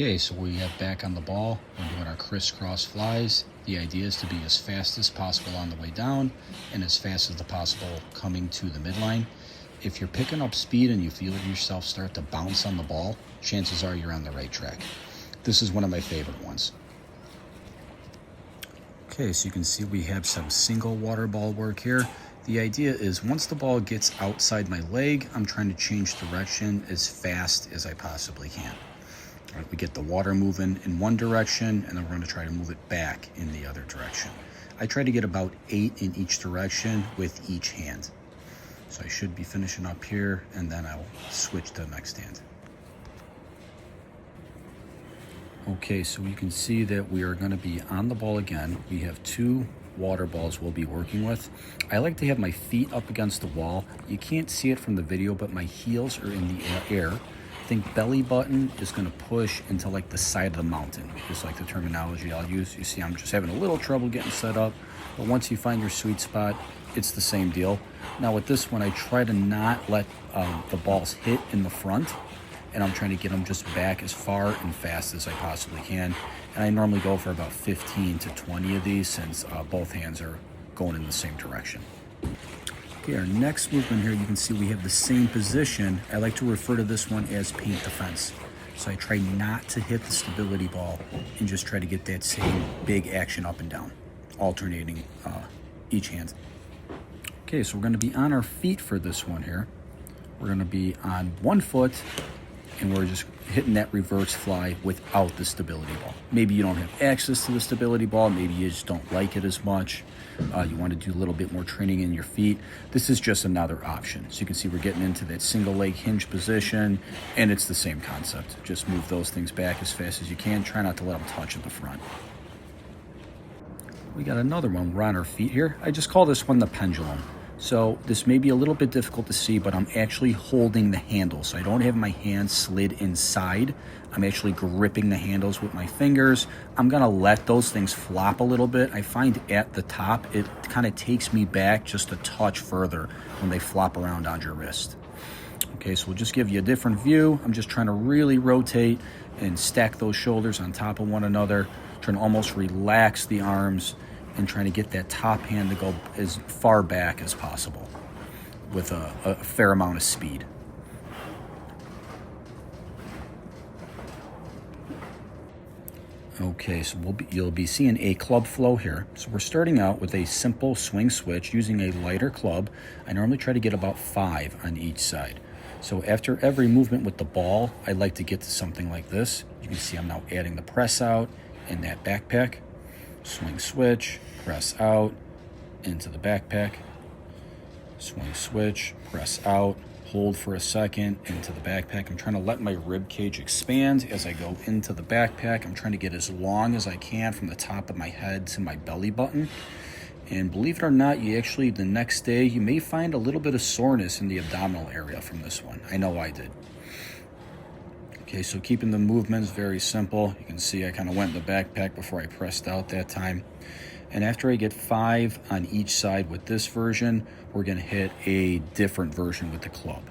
Okay, so we have back on the ball. We're doing our crisscross flies. The idea is to be as fast as possible on the way down and as fast as possible coming to the midline. If you're picking up speed and you feel yourself start to bounce on the ball, chances are you're on the right track. This is one of my favorite ones. Okay, so you can see we have some single water ball work here. The idea is once the ball gets outside my leg, I'm trying to change direction as fast as I possibly can. All right, we get the water moving in one direction, and then we're going to try to move it back in the other direction. I try to get about 8 in each direction with each hand. So I should be finishing up here, and then I'll switch to the next hand. Okay, so you can see that we are going to be on the ball again. We have 2 water balls we'll be working with. I like to have my feet up against the wall. You can't see it from the video, but my heels are in the air. I think belly button is going to push into like the side of the mountain, just like the terminology I'll use. You see I'm just having a little trouble getting set up, but once you find your sweet spot, it's the same deal. Now with this one, I try to not let the balls hit in the front, and I'm trying to get them just back as far and fast as I possibly can. And I normally go for about 15 to 20 of these since both hands are going in the same direction. Okay, our next movement here, you can see we have the same position. I like to refer to this one as paint defense. So I try not to hit the stability ball and just try to get that same big action up and down, alternating each hand. Okay, so we're gonna be on our feet for this one here. We're gonna be on one foot, and we're just hitting that reverse fly without the stability ball. Maybe you don't have access to the stability ball, maybe you just don't like it as much. You want to do a little bit more training in your feet. This is just another option. So you can see we're getting into that single leg hinge position, and it's the same concept. Just move those things back as fast as you can. Try not to let them touch at the front. We got another one. We're on our feet here. I just call this one the pendulum. So this may be a little bit difficult to see, but I'm actually holding the handle. So I don't have my hands slid inside. I'm actually gripping the handles with my fingers. I'm gonna let those things flop a little bit. I find at the top, it kind of takes me back just a touch further when they flop around on your wrist. Okay, so we'll just give you a different view. I'm just trying to really rotate and stack those shoulders on top of one another, trying to almost relax the arms and trying to get that top hand to go as far back as possible with a fair amount of speed. Okay, so you'll be seeing a club flow here. So we're starting out with a simple swing switch using a lighter club. I normally try to get about 5 on each side. So after every movement with the ball, I like to get to something like this. You can see I'm now adding the press out in that backpack. Swing switch, press out, into the backpack. Swing switch, press out, hold for a second, into the backpack. I'm trying to let my rib cage expand as I go into the backpack. I'm trying to get as long as I can from the top of my head to my belly button. And believe it or not, the next day, you may find a little bit of soreness in the abdominal area from this one. I know I did. Okay, so keeping the movements very simple. You can see I kind of went in the backpack before I pressed out that time. And after I get 5 on each side with this version, we're gonna hit a different version with the club.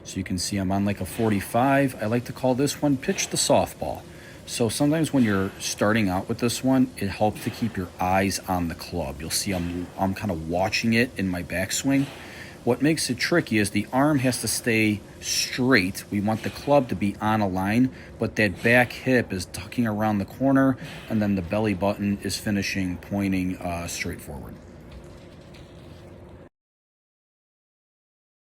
So you can see I'm on like a 45. I like to call this one pitch the softball. So sometimes when you're starting out with this one, it helps to keep your eyes on the club. You'll see I'm kind of watching it in my backswing. What makes it tricky is the arm has to stay straight. We want the club to be on a line, but that back hip is tucking around the corner, and then the belly button is finishing pointing straight forward.